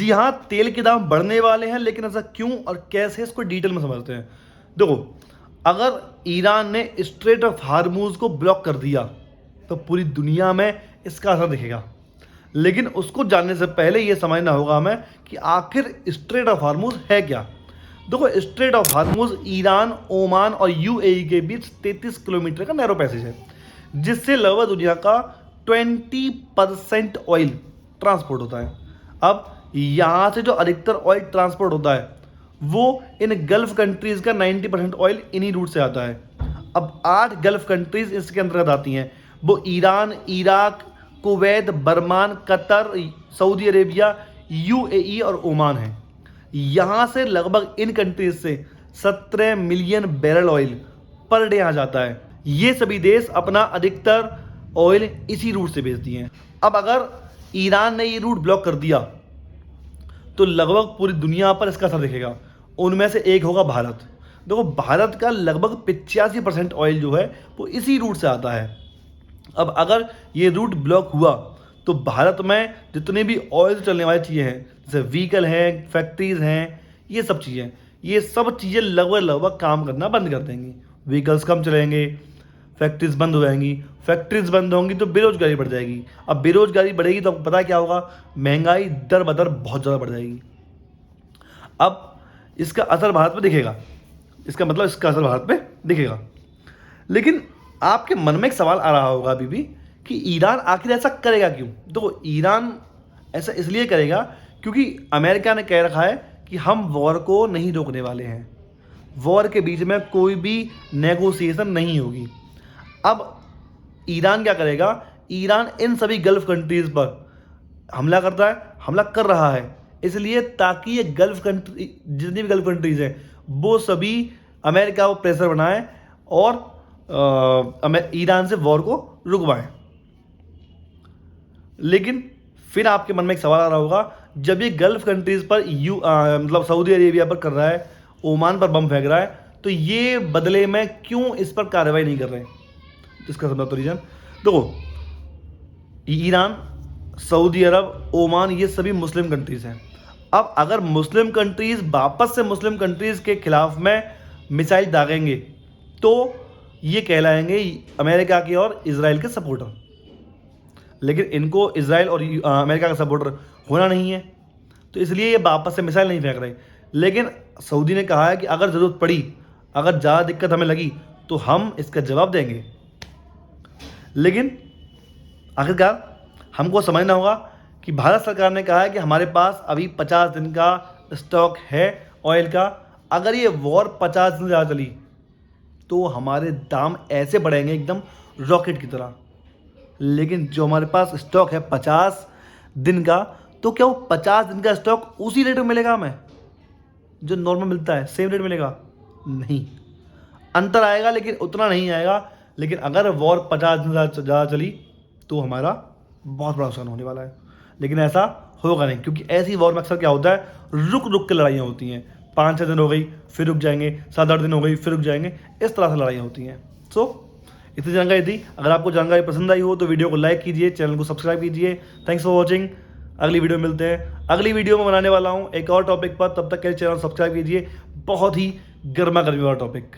जी हाँ, तेल के दाम बढ़ने वाले हैं, लेकिन ऐसा क्यों और कैसे, इसको डिटेल में समझते हैं। देखो, अगर ईरान ने स्ट्रेट ऑफ हार्मूज को ब्लॉक कर दिया तो पूरी दुनिया में इसका असर दिखेगा। लेकिन उसको जानने से पहले यह समझना होगा हमें कि आखिर स्ट्रेट ऑफ हार्मूज है क्या। देखो, straight of Hormuz Iran, Oman और यूएई के बीच 33 किलोमीटर का नैरो पैसेज है, जिससे लगभग दुनिया का 20% ऑयल ट्रांसपोर्ट होता है। अब यहाँ से जो अधिकतर ऑयल ट्रांसपोर्ट होता है वो इन गल्फ कंट्रीज़ का 90% ऑयल इन्हीं रूट से आता है। अब 8 गल्फ कंट्रीज़ इसके अंतर्गत आती हैं, वो Iran, Iraq, Kuwait, Bahrain, Qatar, Saudi Arabia, UAE और ओमान है। यहाँ से लगभग इन कंट्रीज से 17 million barrel oil per day आ जाता है। ये सभी देश अपना अधिकतर ऑयल इसी रूट से भेजती हैं। अब अगर ईरान ने ये रूट ब्लॉक कर दिया तो लगभग पूरी दुनिया पर इसका असर दिखेगा। उनमें से एक होगा भारत। देखो, भारत का लगभग 85% ऑयल जो है वो इसी रूट से आता है। अब अगर ये रूट ब्लॉक हुआ तो भारत में जितने भी ऑयल चलने वाली चीज़ें हैं, जैसे व्हीकल हैं, फैक्ट्रीज़ हैं, ये सब चीज़ें लगभग काम करना बंद कर देंगी। व्हीकल्स कम चलेंगे, फैक्ट्रीज बंद हो जाएंगी। फैक्ट्रीज बंद होंगी तो बेरोजगारी बढ़ जाएगी। अब बेरोजगारी बढ़ेगी तो आपको पता क्या होगा, महंगाई दर बदर बहुत ज़्यादा बढ़ जाएगी। अब इसका असर भारत पे दिखेगा, इसका मतलब इसका असर भारत पे दिखेगा। लेकिन आपके मन में एक सवाल आ रहा होगा अभी भी कि ईरान आखिर ऐसा करेगा क्यों। तो ईरान ऐसा इसलिए करेगा क्योंकि अमेरिका ने कह रखा है कि हम वॉर को नहीं रोकने वाले हैं, वॉर के बीच में कोई भी नेगोशिएशन नहीं होगी। अब ईरान क्या करेगा, ईरान इन सभी गल्फ कंट्रीज़ पर हमला करता है, हमला कर रहा है इसलिए ताकि ये गल्फ कंट्री, जितनी भी गल्फ कंट्रीज़ हैं, वो सभी अमेरिका को प्रेशर बनाए और ईरान से वॉर को रुकवाएं। लेकिन फिर आपके मन में एक सवाल आ रहा होगा, जब ये गल्फ कंट्रीज़ पर मतलब सऊदी अरेबिया पर कर रहा है, ओमान पर बम फेंक रहा है, तो ये बदले में क्यों इस पर कार्रवाई नहीं कर रहे हैं। इसका समझा तो रीजन देखो, ईरान, सऊदी अरब, ओमान, ये सभी मुस्लिम कंट्रीज़ हैं। अब अगर मुस्लिम कंट्रीज़ वापस से मुस्लिम कंट्रीज़ के खिलाफ में मिसाइल दागेंगे तो ये कहलाएंगे अमेरिका के और इजराइल के सपोर्टर। लेकिन इनको इजराइल और अमेरिका का सपोर्टर होना नहीं है, तो इसलिए ये वापस से मिसाइल नहीं फेंक रहे। लेकिन सऊदी ने कहा है कि अगर ज़रूरत पड़ी, अगर ज़्यादा दिक्कत हमें लगी तो हम इसका जवाब देंगे। लेकिन आखिरकार हमको समझना होगा कि भारत सरकार ने कहा है कि हमारे पास अभी 50 दिन का स्टॉक है ऑयल का। अगर ये वॉर 50 दिन ज़्यादा चली तो हमारे दाम ऐसे बढ़ेंगे एकदम रॉकेट की तरह। लेकिन जो हमारे पास स्टॉक है 50 दिन का, तो क्या वो 50 दिन का स्टॉक उसी रेट में मिलेगा हमें जो नॉर्मल मिलता है, सेम रेट मिलेगा? नहीं, अंतर आएगा लेकिन उतना नहीं आएगा। लेकिन अगर वॉर 50 दिन ज़्यादा चली तो हमारा बहुत बड़ा नुकसान होने वाला है। लेकिन ऐसा होगा नहीं, क्योंकि ऐसी वॉर में अक्सर क्या होता है, रुक रुक के लड़ाइयाँ होती हैं। 5-6 दिन हो गई फिर रुक जाएंगे, 7-8 दिन हो गई फिर रुक जाएंगे, इस तरह से लड़ाइयाँ होती हैं। इतनी जानकारी थी। अगर आपको जानकारी पसंद आई हो तो वीडियो को लाइक कीजिए, चैनल को सब्सक्राइब कीजिए। Thanks for watching. अगली वीडियो मिलते हैं। अगली वीडियो में बनाने वाला हूँ एक और टॉपिक पर, तब तक के चैनल सब्सक्राइब कीजिए। बहुत ही गर्मा गर्मी वाला टॉपिक।